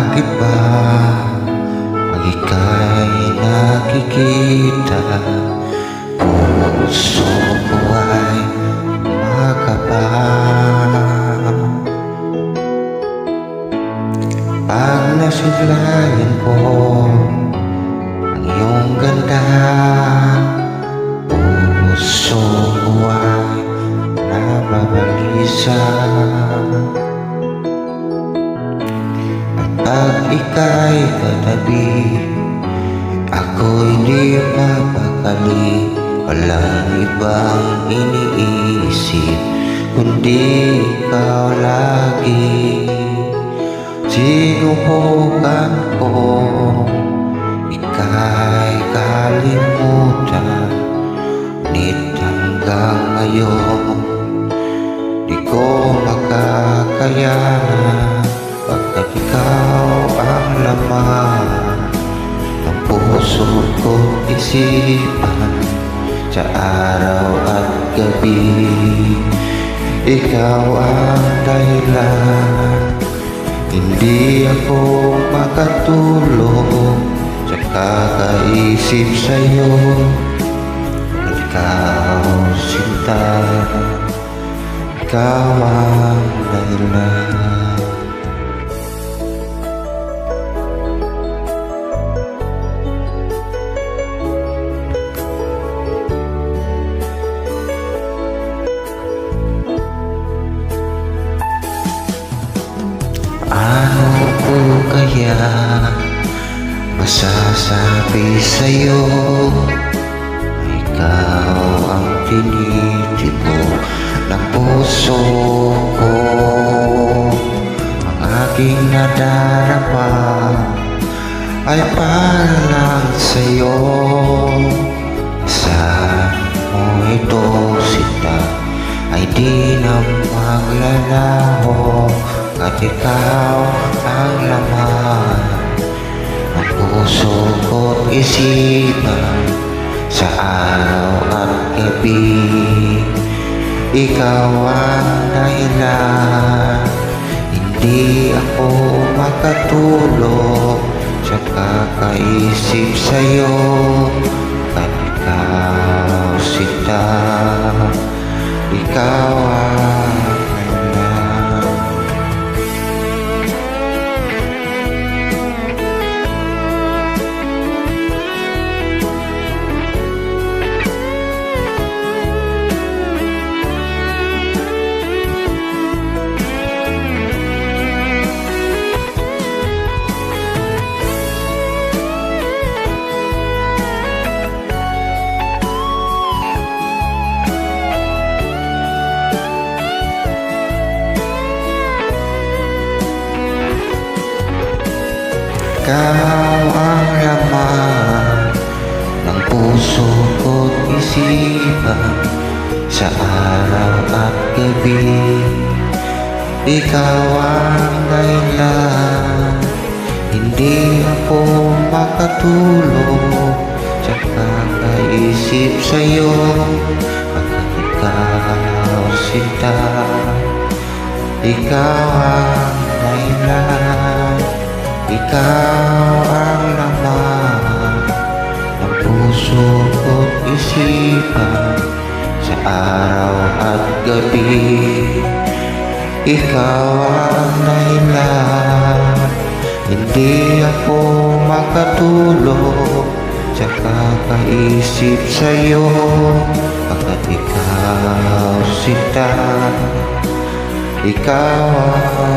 Bakit ba pag ika'y nakikita, puso ko ay makaba? Pag nasiglayan ko ang iyong ganda, puso ko ay nababalisa. Pag ika'y katabi, ako'y di mapakali. Walang ibang iniisip kundi ikaw lagi. Sinubukan ko ika'y kalimutan, ngunit hanggang ngayon di ko makakayanan. Pagkat ikaw ang laman ng puso ko't isipan, sa araw at gabi. Ikaw ang dahilan, hindi ako makatulog sa kakaisip sa'yo. At ikaw sinta, ikaw ang dahilan. Ano ko kaya masasabi sa'yo? Ikaw ang tinitibok ng puso ko. Ang aking nadarama ay para lang sa'yo. Saan mo ito sita ay di na maglalaho. At ikaw ang laman ng puso ko't isipan, sa araw at gabi. Ikaw ang dahilan, hindi ako makatulog sa kakaisip sa'yo. At ikaw sinta, ikaw ang ikaw ang laman ng puso ko't isipan, sa araw at gabi. Ikaw ang dahilan, hindi ako makatulog sa kakaisip sa'yo. Pagkat ikaw sinta, ikaw ang dahilan. Ikaw ang laman ng puso ko't isipan, sa araw at gabi. Ikaw ang dahilan, hindi ako makatulog sa kakaisip sa'yo. Pagkat ikaw sinta, ikaw ang